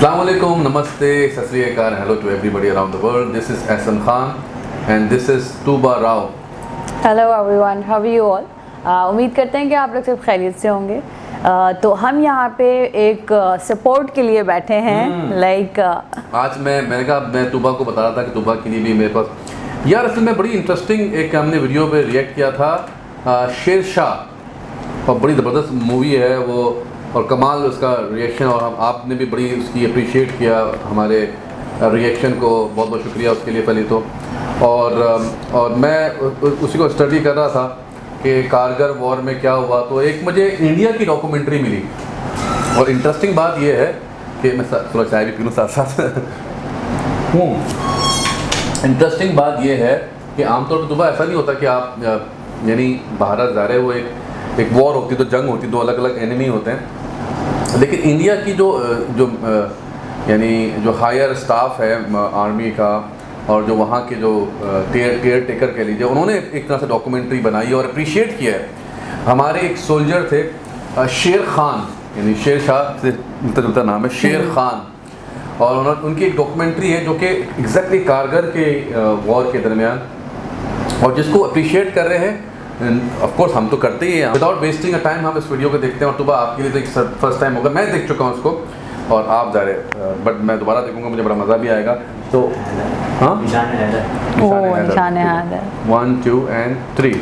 Assalamualaikum, Namaste, Sat Sri Akal, hello to everybody around the world. This is Ahsan Khan and this is Tuba Rao. Hello everyone, how are you all. उम्मीद करते हैं कि आप लोग सब खैरियत से होंगे। तो हम यहाँ पे एक सपोर्ट के लिए बैठे हैं लाइक आज मैंने कहा मैं तुबा को बता रहा था कि तुबा के लिए भी मेरे पास यार असल में बड़ी इंटरेस्टिंग एक हमने वीडियो पे रिएक्ट किया था शेर शाह, और बड़ी ज़बरदस्त मूवी है वो और कमाल उसका रिएक्शन, और आपने भी बड़ी उसकी अप्रिशिएट किया हमारे रिएक्शन को, बहुत बहुत शुक्रिया उसके लिए पहले तो। और मैं उसी को स्टडी कर रहा था कि कारगिल वॉर में क्या हुआ, तो एक मुझे इंडिया की डॉक्यूमेंट्री मिली। और इंटरेस्टिंग बात यह है कि मैं थोड़ा चाय भी पी लूँ साथ साथ इंटरेस्टिंग बात यह है कि आमतौर पर दुबा ऐसा नहीं होता कि आप यानी भारत जा रहे हो, एक वॉर होती तो जंग होती, दो अलग अलग एनिमी होते हैं, लेकिन इंडिया की जो यानी जो हायर स्टाफ है आर्मी का और जो वहाँ के जो केयर टेकर कह लीजिए, उन्होंने एक तरह से डॉक्यूमेंट्री बनाई और अप्रिशिएट किया है। हमारे एक सोल्जर थे शेर खान, यानी शेर शाह से मिलता जुलता नाम है शेर खान, और उनकी एक डॉक्यूमेंट्री है जो कि एग्जैक्टली कारगिल के वॉर के दरमियान, और जिसको अप्रिशिएट कर रहे हैं। ऑफ कोर्स हम तो करते ही हैं, विदाउट वेस्टिंग अ टाइम हम इस वीडियो को देखते हैं। और सुबह आपके लिए तो एक फर्स्ट टाइम होगा, मैं देख चुका हूँ उसको और आप जा रहे, बट मैं दोबारा देखूंगा, मुझे बड़ा मज़ा भी आएगा। तो हाँ, निशान है 1 2 and 3।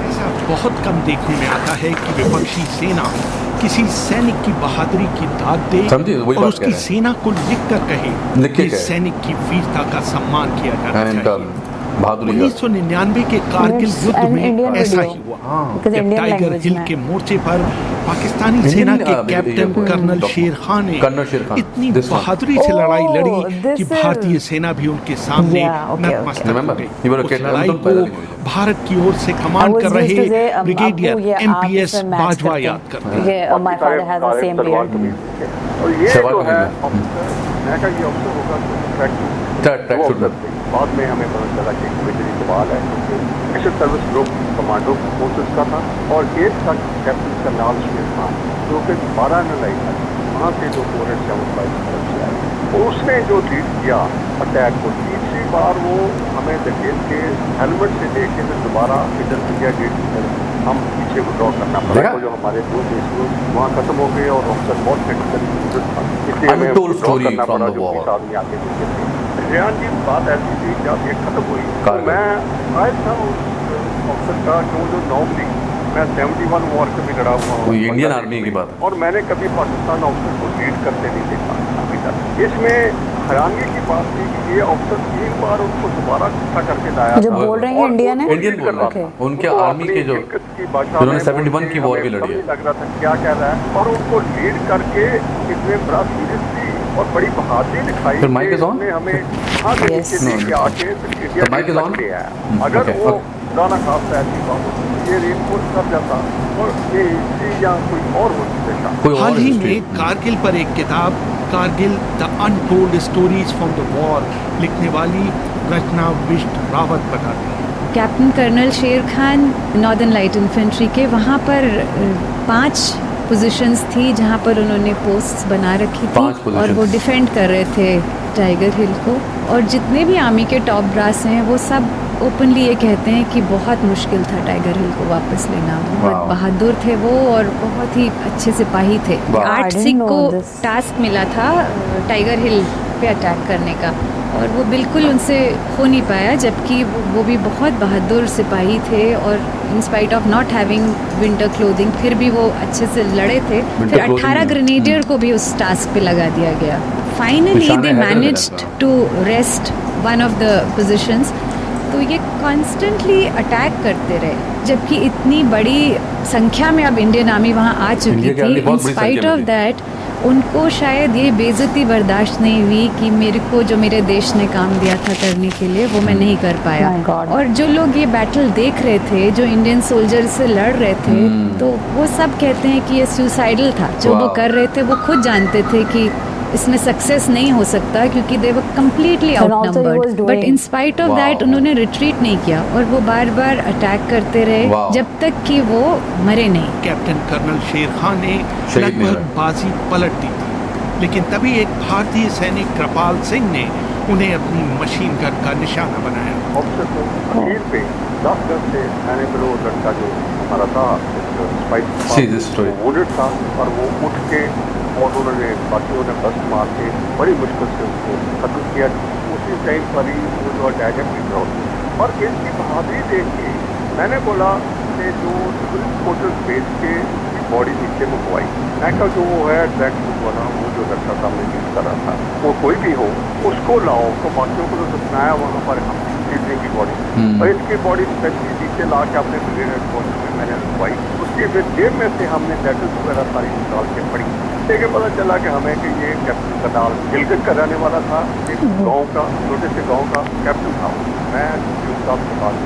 ऐसा बहुत कम देखने में आता है कि विपक्षी सेना किसी सैनिक की बहादुरी की दाद दे और उसकी सेना को लिख कर कहे कि सैनिक की वीरता का सम्मान किया जाना चाहिए। 1999 के कारगिल युद्ध में ऐसा ही हुआ जब टाइगर हिल के मोर्चे पर पाकिस्तानी सेना के कैप्टन कर्नल शेर खान ने इतनी बहादुरी से लड़ाई लड़ी कि भारतीय सेना भी उनके सामने नतमस्तक हो गई। उस लड़ाई को भारत की ओर से कमांड कर रहे ब्रिगेडियर MPS बाजवा याद करते हैं। बाद में हमें पता चला कि मिलिट्री सवाल है, special service group commando forces का था, और एक था कैप्टन कर्नल शेर खान जो कि 12 में लाई था, वहाँ से जो 475 तरफ से आए, उसने जो लीड किया अटैक को। तीसरी बार वो हमें धकेल के हेलमेट से लेके फिर दोबारा इधर इंडिया गेट हम पीछे विड्रॉ करना पड़ा, जो हमारे दो देश वहाँ खत्म हो गए और अफसर बहुत क्रिटिकल था, इसलिए हमें विड्रॉ करना पड़ा जो आदमी आगे पीछे थे। रेहान जी बात ऐसी थी जब ये खत्म हुई तो मैं आया था उस अफसर का जो नॉर्मली मैं 71 वॉर कभी लड़ा हुआ हूँ, इंडियन आर्मी की बात, और मैंने कभी पाकिस्तान अफसर को लीड करते नहीं देखा अभी तक। इसमें हैरानी की बात थी कि ये अफसर 3 बार उनको दोबारा इकट्ठा करके लाया जो बोल रहे हैं इंडियन है, इंडियन बोल रहा था, उनके आर्मी के जो उन्होंने 71 की वॉर भी लड़ी है, लग रहा था क्या कह रहा है, और उनको लीड करके इसमें बड़ा सीरियसली और बड़ी बहादुरी दिखाई। फिर माइक इज ऑन, हमें आगे लेके आके द माइक इज ऑन। अगर वो पुराना खासा ऐसी बात ये रेनफोर्स कर जाता और ये या कोई और होती। हाल ही में कारगिल पर एक किताब Kargil the untold stories from the war लिखने वाली रचना बिष्ट रावत बताती है। कैप्टन कर्नल शेर खान नॉर्दर्न लाइट इन्फेंट्री के वहाँ पर 5 पोजीशंस थी जहाँ पर उन्होंने पोस्ट्स बना रखी थी और वो डिफेंड कर रहे थे टाइगर हिल को। और जितने भी आर्मी के टॉप ब्रास हैं वो सब ओपनली ये कहते हैं कि बहुत मुश्किल था टाइगर हिल को वापस लेना, बहुत बहादुर थे वो और बहुत ही अच्छे सिपाही थे। 8 सिख को टास्क मिला था टाइगर हिल पे अटैक करने का और वो बिल्कुल उनसे हो नहीं पाया, जबकि वो भी बहुत बहादुर सिपाही थे और इन spite of not having winter clothing फिर भी वो अच्छे से लड़े थे। फिर 18 ग्रेनेडियर को भी उस टास्क पे लगा दिया गया। Finally they managed to rest one of the positions. तो ये कॉन्स्टेंटली अटैक करते रहे, जबकि इतनी बड़ी संख्या में अब इंडियन आर्मी वहाँ आ चुकी थी। इन स्पाइट ऑफ दैट उनको शायद ये बेइज्जती बर्दाश्त नहीं हुई कि मेरे को जो मेरे देश ने काम दिया था करने के लिए वो मैं नहीं कर पाया। और जो लोग ये बैटल देख रहे थे, जो इंडियन सोल्जर से लड़ रहे थे, तो वो सब कहते हैं कि ये सुसाइडल था जो वो कर रहे थे। वो खुद जानते थे कि इसमें सक्सेस नहीं हो सकता क्योंकि they were completely outnumbered, but in spite of that उन्होंने रिट्रीट नहीं किया और वो बार बार अटैक करते रहे जब तक कि वो मरे नहीं। कैप्टन कर्नल शेर खान ने लगभग बाजी पलट दी थी, लेकिन तभी एक भारतीय सैनिक कृपाल सिंह ने उन्हें अपनी मशीन गन का निशाना बनाया। ऑफिसर को अखीर पे 10 गज से मैंने वो लड़का जो हमारा था वुडेड था और वो उठ के और उन्होंने बाकियों ने बस मार के बड़ी मुश्किल से उसको खत्म किया। उसी टाइम पर ही वो जो अटैक भी था और इसकी बहादुरी देख के मैंने बोला कि जो सिविल कोर्टर्स बेच के बॉडी नीचे मंगवाई, मैं कहा जो वो है ट्रैक वाला वो जो लड़का सामने यूज कर रहा था वो कोई भी हो उसको लाओ, तो बाकियों को तो दफनाया वहाँ पर हम की बॉडी और इसकी बॉडी स्पेशली नीचे ला के अपने ब्रिगेड हेडक्वार्टर में मैंने रखवाई। उसके फिर जेब में से हमने लेटर्स वगैरह सारी निकाल के पढ़ी, लेकिन पता चला कि हमें कि ये कैप्टन करनाल गिलगित का रहने वाला था, एक गाँव का छोटे से गाँव का कैप्टन था। मैं साहब के पास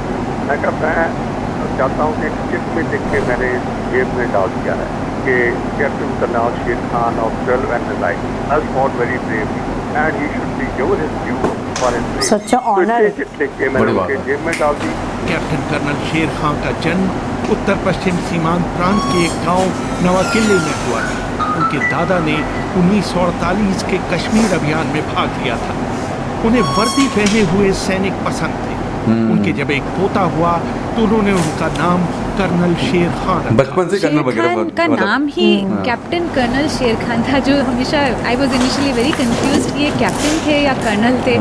मैं कहा मैं चाहता हूँ कि चिट में लिख के मैंने जेब में डाल दिया है कि कैप्टन करनाल शेर Khan of 12 and the like has fought very bravely and he should be given his due for his bravery. Such an honor. तो चिट लिख के मैंने उनके जेब में डाल दी। कैप्टन कर्नल शेर खान का जन्म उत्तर पश्चिम सीमांत प्रांत के एक गाँव नवाकिले में हुआ था। उनके दादा ने 1948 के कश्मीर अभियान में भाग लिया था। उन्हें वर्दी पहने हुए सैनिक पसंद थे। उनके जब एक पोता हुआ तो उन्होंने उनका नाम कर्नल शेर खान रखा। बचपन से कर्नल वगैरह का नाम ही कैप्टन कर्नल शेर खान था, जो हमेशा I was initially very confused कि ये कैप्टन थे या कर्नल थे।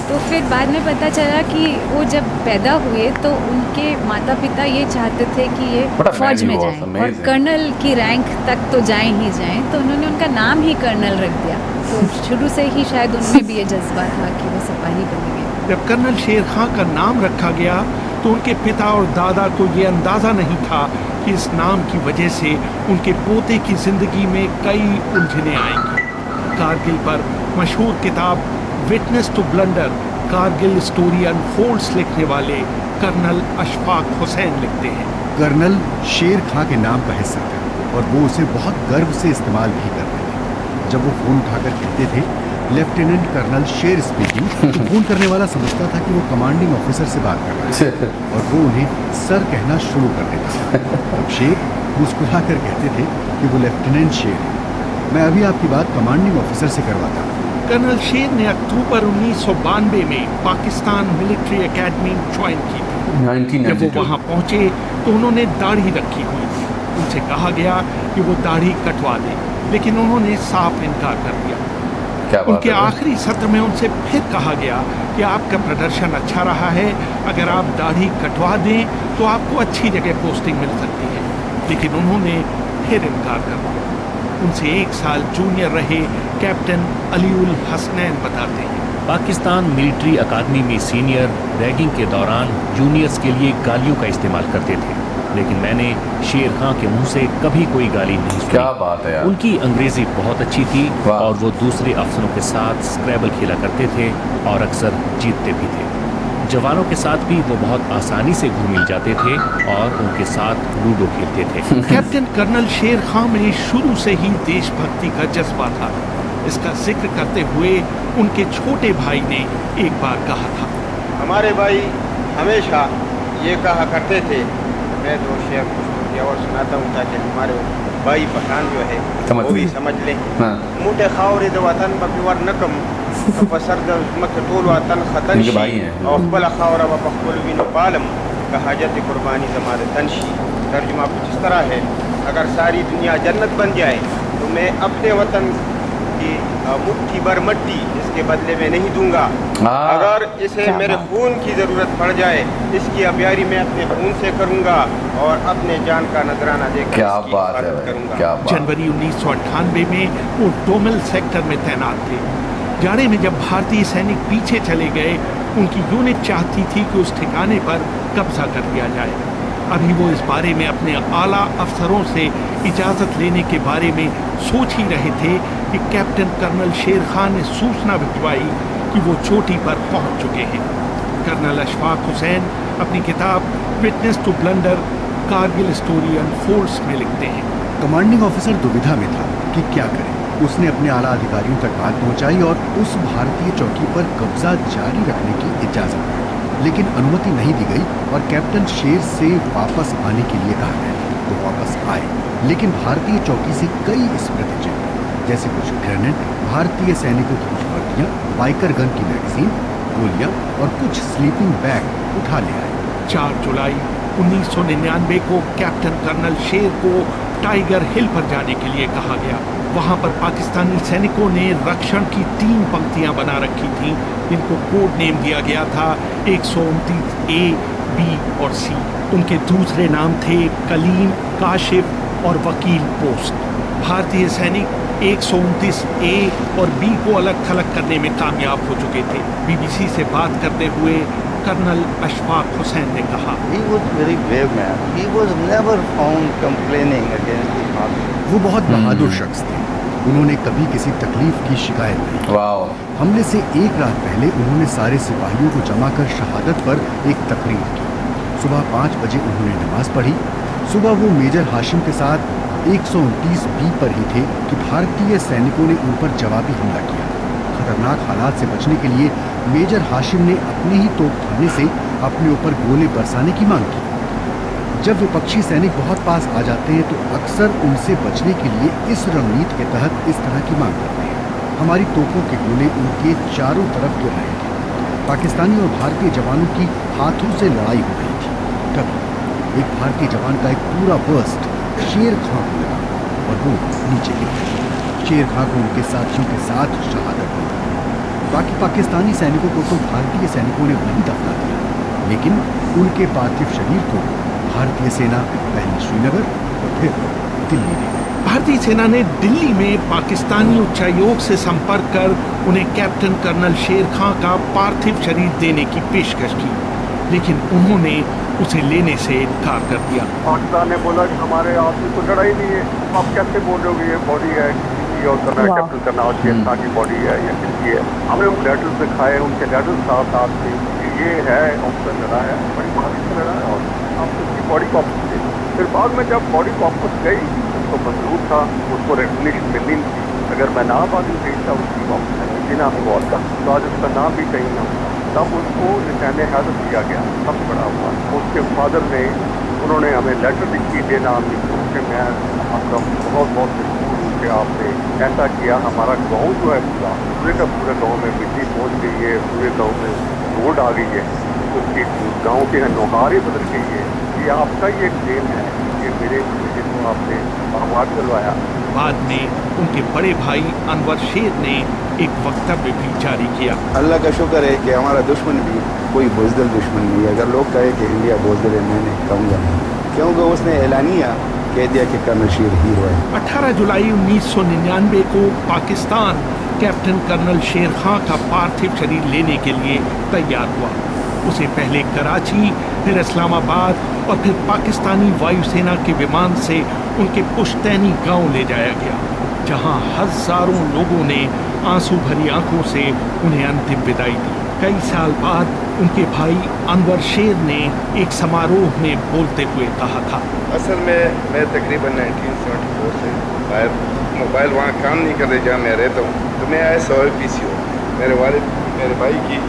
तो फिर बाद में पता चला कि वो जब पैदा हुए तो उनके माता पिता ये चाहते थे कि ये फौज में जाएं और कर्नल की रैंक तक तो जाएं ही जाएं, तो उन्होंने उनका नाम ही कर्नल रख दिया। तो शुरू से ही शायद उनमें भी ये जज्बा था कि वो सिपाही बनेंगे। जब कर्नल शेर खान का नाम रखा गया तो उनके पिता और दादा को ये अंदाज़ा नहीं था कि इस नाम की वजह से उनके पोते की ज़िंदगी में कई उलझनें आएंगी। कारगिल पर मशहूर किताब witness to blunder Kargil story unfolds लिखने वाले कर्नल अशफाक हुसैन लिखते हैं, कर्नल शेर खां के नाम का हिस्सा था और वो उसे बहुत गर्व से इस्तेमाल भी करते थे। जब वो फ़ोन उठाकर कहते थे लेफ्टिनेंट कर्नल शेर स्पीकिंग, तो फोन करने वाला समझता था कि वो कमांडिंग ऑफिसर से बात कर रहा है और वो उन्हें सर कहना शुरू कर देता था। अब शेर मुस्कुराकर कहते थे कि वो लेफ्टिनेंट शेर है, मैं अभी आपकी बात कमांडिंग ऑफिसर से करवाता हूँ। कर्नल शेर ने अक्टूबर 1992 में पाकिस्तान मिलिट्री एकेडमी ज्वाइन की थी। जब वो वहाँ पहुँचे तो उन्होंने दाढ़ी रखी हुई थी। उनसे कहा गया कि वो दाढ़ी कटवा दें, लेकिन उन्होंने साफ इनकार कर दिया। उनके आखिरी सत्र में उनसे फिर कहा गया कि आपका प्रदर्शन अच्छा रहा है, अगर आप दाढ़ी कटवा दें तो आपको अच्छी जगह पोस्टिंग मिल सकती है, लेकिन उन्होंने फिर इनकार कर दिया। उनसे 1 साल जूनियर रहे कैप्टन अलीउल हसनैन बताते हैं, पाकिस्तान मिलिट्री अकादमी में सीनियर रैगिंग के दौरान जूनियर्स के लिए गालियों का इस्तेमाल करते थे, लेकिन मैंने शेर खां के मुंह से कभी कोई गाली नहीं सुनी। क्या बात है यार। उनकी अंग्रेजी बहुत अच्छी थी और वो दूसरे अफसरों के साथ स्क्रैबल खेला करते थे और अक्सर जीतते भी थे। जवानों के साथ भी वो बहुत आसानी से घुल मिल जाते थे और उनके साथ लूडो खेलते थे। कैप्टन कर्नल शेर खां में शुरू से ही देशभक्ति का जज्बा था। इसका जिक्र करते हुए उनके छोटे भाई ने एक बार कहा था, हमारे भाई हमेशा ये कहा करते थे, मैं 2 शेर की आवाज़ सुनाता हूँ ताकि हमारे भाई पठान जो है वो भी समझ लें। मोटे खावर वतन बपिवर नकम पसर मत टोल वतन खतन और बला खावर बखुल पालम का हजत कुर्बानी जमात तनशी। तर्जुमा कुछ इस तरह है, अगर सारी दुनिया जन्नत बन जाए तो मैं अपने वतन की मुट्ठी भर मट्टी इसके बदले में नहीं दूंगा। अगर इसे मेरे खून की ज़रूरत पड़ जाए, इसकी अबियारी मैं अपने खून से करूंगा और अपने जान का नजराना देकर इसकी हिफाजत करूंगा। जनवरी 1998 में वो डोमेल सेक्टर में तैनात थे। जाड़े में जब भारतीय सैनिक पीछे चले गए, उनकी यूनिट चाहती थी कि उस ठिकाने पर कब्जा कर लिया जाए। अभी वो इस बारे में अपने आला अफसरों से इजाज़त लेने के बारे में सोच ही रहे थे कि कैप्टन कर्नल शेर खान ने सूचना भिजवाई कि वो चोटी पर पहुंच चुके हैं। कर्नल अशफाक हुसैन अपनी किताब witness to blunder Kargil story unfolds में लिखते हैं, कमांडिंग ऑफिसर दुविधा में था कि क्या करें। उसने अपने आला अधिकारियों तक बात पहुंचाई और उस भारतीय चौकी पर कब्जा जारी रखने की इजाजत दी, लेकिन अनुमति नहीं दी गई और कैप्टन शेर से वापस आने के लिए कहा गया। तो वापस आए, लेकिन भारतीय चौकी से कई स्मृति चिन्ह जैसे कुछ ग्रेनेड, भारतीय सैनिकों की कुछ वर्दियां, बाइकर गन की मैगजीन, गोलियां और कुछ स्लीपिंग बैग उठा ले आए। 4 जुलाई 1999 को कैप्टन कर्नल शेर को टाइगर हिल पर जाने के लिए कहा गया। वहां पर पाकिस्तानी सैनिकों ने रक्षण की 3 पंक्तियां बना रखी थीं, जिनको कोड नेम दिया गया था 129 ए, बी और सी। उनके दूसरे नाम थे कलीम, काशिफ और वकील पोस्ट। भारतीय सैनिक 129 ए और बी को अलग थलग करने में कामयाब हो चुके थे। बीबीसी से बात करते हुए कर्नल अशफाक हुसैन ने कहा, वो बहुत बहादुर शख्स थे। उन्होंने कभी किसी तकलीफ की शिकायत नहीं। हमले से एक रात पहले उन्होंने सारे सिपाहियों को जमा कर शहादत पर एक तकरीर की। सुबह 5 बजे उन्होंने नमाज पढ़ी। सुबह वो मेजर हाशिम के साथ 129 बी पर ही थे कि भारतीय सैनिकों ने उन पर जवाबी हमला किया। खतरनाक हालात से बचने के लिए मेजर हाशिम ने अपने ही तोपखाने से अपने ऊपर गोले बरसाने की मांग की। जब विपक्षी सैनिक बहुत पास आ जाते हैं तो अक्सर उनसे बचने के लिए इस रणनीति के तहत इस तरह की मांग करते हैं। हमारी तोपों के गोले उनके चारों तरफ गिर रहे थे। पाकिस्तानी और भारतीय जवानों की हाथों से लड़ाई हो रही थी। तब एक भारतीय जवान का एक पूरा बर्स्ट शेर खां को लगा और वो नीचे गिर गया। शेर खां को उनके साथियों के साथ शहादत मिली। बाकी पाकिस्तानी सैनिकों को तो भारतीय सैनिकों ने वहीं दफना दिया, लेकिन उनके पार्थिव शरीर को भारतीय सेना पहले श्रीनगर और फिर दिल्ली ले गई। भारतीय सेना ने दिल्ली में पाकिस्तानी उच्चायोग से संपर्क कर उन्हें कैप्टन कर्नल शेर खां का पार्थिव शरीर देने की पेशकश की, लेकिन उन्होंने उसे लेने से इनकार कर दिया। पाकिस्तान ने बोला कि हमारे आपसे तो लड़ाई नहीं है, आप कैसे बोल रहे हो ये बॉडी है किसी और कैप्टन कर्नल शेर खां की बॉडी है या किसकी है। हमने उन लेटर्स दिखाए, उनके लेटर्स साथ थे कि ये है ऑफिसर लड़ा है, बड़ी बहादुरी से लड़ा है और आप उसकी बॉडी वापस दे। फिर बाद में जब बॉडी वापस गई तो मंजूर था, उसको रिकग्निशन मिलनी थी। अगर मैं नाम आदमी भेजता उसकी वापस बिना अवार्ड का तो आज उसका नाम भी कहीं ना होता। तब उसको निशान हाजत दिया गया, सबसे बड़ा हुआ। उसके फादर ने उन्होंने हमें लेटर लिखी देना कि मैं आपका बहुत बहुत मशहूर हूँ कि आपने ऐसा किया। हमारा गाँव जो है पूरे का पूरे गाँव में बिजली पहुँच गई है, पूरे गाँव में रोड आ गई है, उसकी गाँव के नौहार ही बदल गई है। ये आपका ही एक देन है, ये मेरे को आपने अवार्ड दिलवाया। बाद में उनके बड़े भाई अनवर शेर ने एक वक्तव्य भी जारी किया। अल्लाह का शुक्र है कि हमारा दुश्मन भी कोई बुज़दिल दुश्मन नहीं है। अगर लोग कहे कि इंडिया बुज़दिल है, मैं नहीं कहूँगा, क्योंकि उसने ऐलानिया कह दिया कि कर्नल शेर हीरो है। 18 जुलाई 1999 को पाकिस्तान कैप्टन कर्नल शेर खां का पार्थिव शरीर लेने के लिए तैयार हुआ। उसे पहले कराची, फिर इस्लामाबाद और फिर पाकिस्तानी वायुसेना के विमान से उनके पुश्तैनी गांव ले जाया गया, जहां हजारों लोगों ने आंसू भरी आंखों से उन्हें अंतिम विदाई दी। कई साल बाद उनके भाई अनवर शेर ने एक समारोह में बोलते हुए कहा था, असल में मैं तकरीबन 1974 से बाहर, मोबाइल वहाँ काम नहीं कर रहे जहाँ मैं रहता हूँ, तो मैं आया PCO मेरे वालिद मेरे भाई की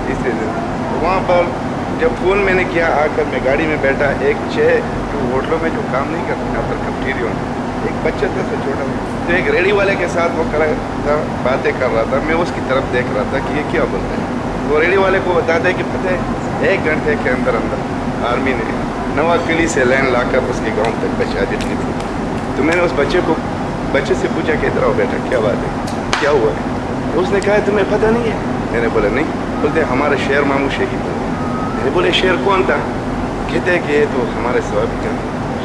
तीसरे दिन। तो वहाँ पर जब फ़ोन मैंने किया, आकर मैं गाड़ी में बैठा, एक 6 होटलों में जो काम नहीं करते यहाँ पर कैफेटेरिया में, एक बच्चा था से छोटा, तो एक रेडी वाले के साथ वो कर था, बातें कर रहा था। मैं उसकी तरफ देख रहा था कि ये क्या बोलता है। वो रेडी वाले को बताता है कि पता है 1 घंटे के अंदर आर्मी ने नवा किली से लाइन लाकर उसके गांव तक पहुँचा दी। तो मैंने उस बच्चे से पूछा कि इधर आओ बेटा, क्या बात है, क्या हुआ है? तो उसने कहा तुम्हें पता नहीं है? मैंने बोला नहीं। बोलते हमारा शेर मामू शहीद हो। मैंने बोले शेर कौन था? कहते हैं कि ये तो हमारे स्वामी का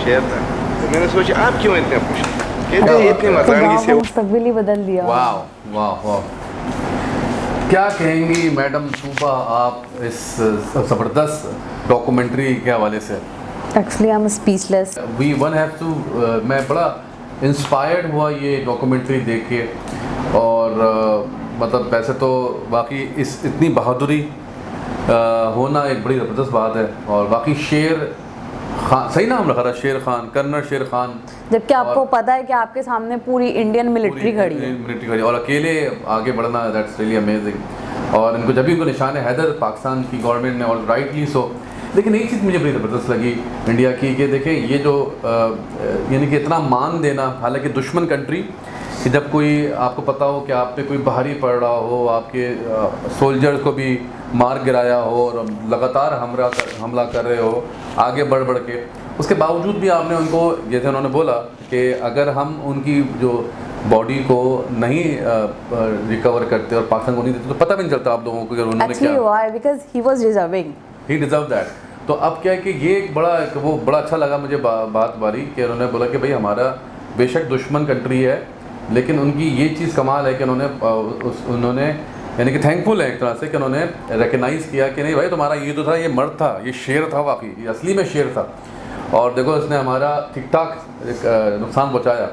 शेर था। तो मैंने सोचा आप क्यों इतने खुश? कहते हैं इतनी मर्दानगी से मुस्तकबिल ही बदल दिया। वाह वाह वाह, क्या कहेंगी मैडम तूबा आप इस ज़बरदस्त डॉक्यूमेंट्री के हवाले से? Actually I am speechless. We won have to, मैं बड़ा इंस्पायर्ड हुआ ये डॉक्यूमेंट्री देख के। और मतलब वैसे तो बाकी इतनी बहादुरी होना एक बड़ी ज़बरदस्त बात है। और बाकी शेर खान, सही नाम रखा था, शेर खान, कर्नल शेर खान, जबकि आपको पता है कि आपके सामने पूरी इंडियन मिलिट्री खड़ी है और अकेले आगे बढ़ना, दैट्स रियली अमेजिंग। और इनको जब भी उनको निशान हैदर पाकिस्तान की गवर्नमेंट ने, और राइटली सो। लेकिन एक चीज़ मुझे बड़ी ज़बरदस्त लगी इंडिया की कि देखें ये जो यानी कि इतना मान देना, हालांकि दुश्मन कंट्री, कि जब कोई आपको पता हो कि आप पे कोई भारी पड़ रहा हो, आपके सोल्जर्स को भी मार गिराया हो और लगातार हमला कर रहे हो आगे बढ़ बढ़ के, उसके बावजूद भी आपने उनको, जैसे उन्होंने बोला कि अगर हम उनकी जो बॉडी को नहीं रिकवर करते और पाकिस्तान को नहीं देते तो पता भी नहीं चलता आप लोगों को कि उन्होंने क्या, because he was deserving, he deserve that. तो अब क्या है कि ये एक बड़ा अच्छा लगा मुझे बात बारी कि उन्होंने बोला कि भाई हमारा बेशक दुश्मन कंट्री है, लेकिन उनकी ये चीज़ कमाल है कि उन्होंने यानी कि थैंकफुल है एक तरह से कि उन्होंने रिकग्नाइज़ किया कि नहीं भाई तुम्हारा ये तो था, ये मर्द था, ये शेर था, वाकई ये असली में शेर था। और देखो इसने हमारा ठीक ठाक नुकसान पहुँचाया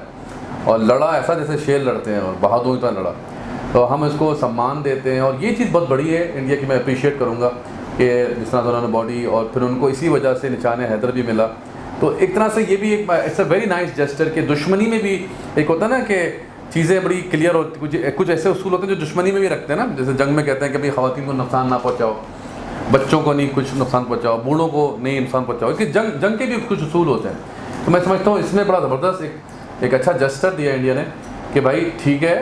और लड़ा ऐसा जैसे शेर लड़ते हैं, और बहादुर तरह लड़ा। तो हम इसको सम्मान देते हैं, और ये चीज़ बहुत बड़ी है इंडिया की। मैं अप्रिशिएट करूँगा कि जिस तरह से उन्होंने बॉडी, और फिर उनको इसी वजह से निशान हैदर भी मिला। तो एक तरह से ये भी एक it's a very nice gesture कि दुश्मनी में भी एक होता है ना कि चीज़ें बड़ी क्लियर होती, कुछ ऐसे उसूल होते हैं जो दुश्मनी में भी रखते हैं ना, जैसे जंग में कहते हैं कि भाई ख़वातीन को नुकसान ना पहुँचाओ, बच्चों को नहीं कुछ नुकसान पहुँचाओ, बूढ़ों को नहीं नुकसान पहुँचाओ, इसके जंग के भी कुछ उसूल होते हैं। तो मैं समझता हूँ इसमें बड़ा ज़बरदस्त एक अच्छा जेस्चर दिया इंडिया ने कि भाई ठीक है,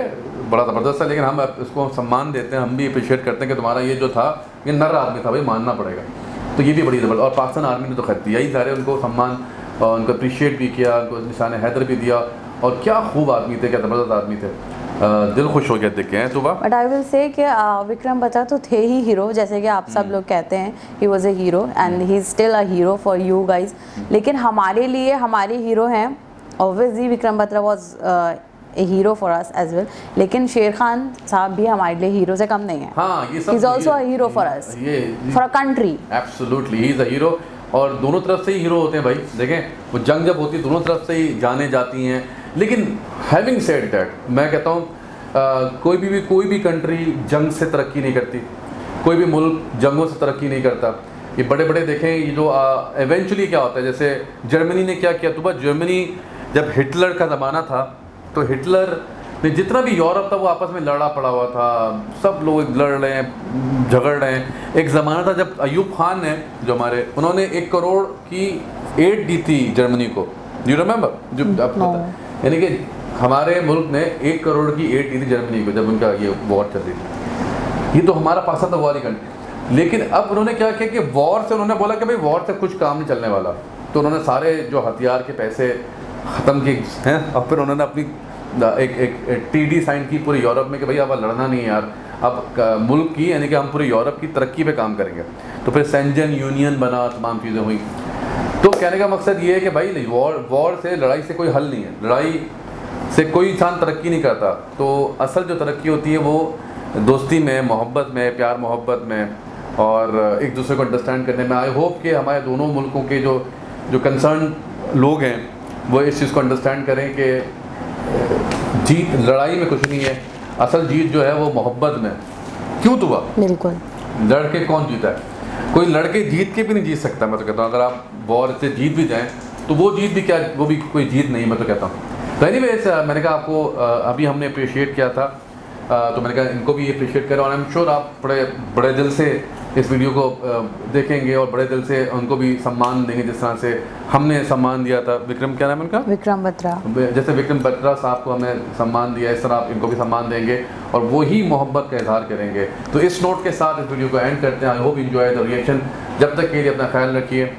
बड़ा ज़बरदस्त है, लेकिन हम इसको सम्मान देते हैं, हम भी अप्रिशिएट करते हैं कि तुम्हारा ये जो था ये नर आदमी था, भाई मानना पड़ेगा। तो ये भी बड़ी ज़बरदस्त, और पाकिस्तान आर्मी ने तो खैर दिया ही सारे उनको सम्मान, और उनको अप्रिशिएट भी किया, उनको निशान हैदर भी दिया, और क्या खूब आदमी थे, क्या ज़बरदस्त आदमी थे, दिल खुश हो गया देख के। हैं सुबह बट आई विल से कि विक्रम बत्रा तो थे ही हीरो, जैसे कि आप सब लोग कहते हैं, he was a hero and he is still a hero for you guys. लेकिन हमारे लिए हमारे हीरो हैं obviously, Vikram Batra was a hero for us as well, लेकिन शेर खान साहब भी हमारे लिए हीरो से कम नहीं है। हाँ, ये सब is also a hero for us, for a country. Absolutely he is a hero, और दोनों तरफ से ही हीरो होते हैं भाई। देखें वो जंग जब होती है दोनों तरफ से ही जाने जाती हैं। लेकिन हैविंग सेड दैट, मैं कहता हूँ कोई भी कंट्री जंग से तरक्की नहीं करती, कोई भी मुल्क जंगों से तरक्की नहीं करता। ये बड़े बड़े देखें, ये जो इवेंचुअली क्या होता है, जैसे जर्मनी ने क्या किया, तो बस जर्मनी जब हिटलर का ज़माना था तो हिटलर ने जितना भी यूरोप था वो आपस में लड़ा पड़ा हुआ था, सब लोग लड़ रहे हैं, झगड़ रहे हैं। एक ज़माना था जब अयूब खान ने, जो हमारे, उन्होंने 1 करोड़ की एड दी थी जर्मनी को, यू रिमेंबर, जो आपको पता है, यानी कि हमारे मुल्क ने 1 करोड़ की एड दी थी जर्मनी को जब उनका ये वॉर चल रही थी। ये तो हमारा पासा था वॉर ही कंट्री। लेकिन अब उन्होंने क्या किया कि वॉर से उन्होंने बोला कि भाई वॉर से कुछ काम नहीं चलने वाला, तो उन्होंने सारे जो हथियार के पैसे ख़त्म किए हैं, और फिर उन्होंने अपनी एक TD साइन की पूरे यूरोप में कि भाई अब लड़ना नहीं है यार, अब मुल्क की यानी कि हम पूरे यूरोप की तरक्की पे काम करेंगे। तो फिर सेंजन यूनियन बना, तमाम चीज़ें हुई। तो कहने का मकसद ये है कि भाई नहीं, वॉर से, लड़ाई से कोई हल नहीं है, लड़ाई से कोई इंसान तरक्की नहीं करता। तो असल जो तरक्की होती है वो दोस्ती में, मोहब्बत में, प्यार मोहब्बत में, और एक दूसरे को अंडरस्टैंड करने में। आई होप कि हमारे दोनों मुल्कों के जो कंसर्न लोग हैं वो इस चीज़ को अंडरस्टैंड करें कि जीत लड़ाई में कुछ नहीं है, असल जीत जो है वो मोहब्बत में। क्यों तो हुआ, बिल्कुल, लड़के कौन जीता है? कोई लड़के जीत के भी नहीं जीत सकता। मैं तो कहता हूँ अगर आप वॉर से जीत भी जाएं तो वो जीत भी क्या, वो भी कोई जीत नहीं, मैं तो कहता हूँ। तो एनीवेज मैंने कहा आपको अभी हमने अप्रिशिएट किया था, तो मैंने कहा इनको भी अप्रिशिएट करें, और आई एम श्योर आप बड़े दिल से इस वीडियो को देखेंगे और बड़े दिल से उनको भी सम्मान देंगे जिस तरह से हमने सम्मान दिया था। विक्रम, क्या नाम है उनका? विक्रम बत्रा। जैसे विक्रम बत्रा साहब को हमने सम्मान दिया, इस तरह आप इनको भी सम्मान देंगे और वही मोहब्बत का इजहार करेंगे। तो इस नोट के साथ इस वीडियो को एंड करते हैं। I hope enjoy the reaction. जब तक के लिए अपना ख्याल रखिए।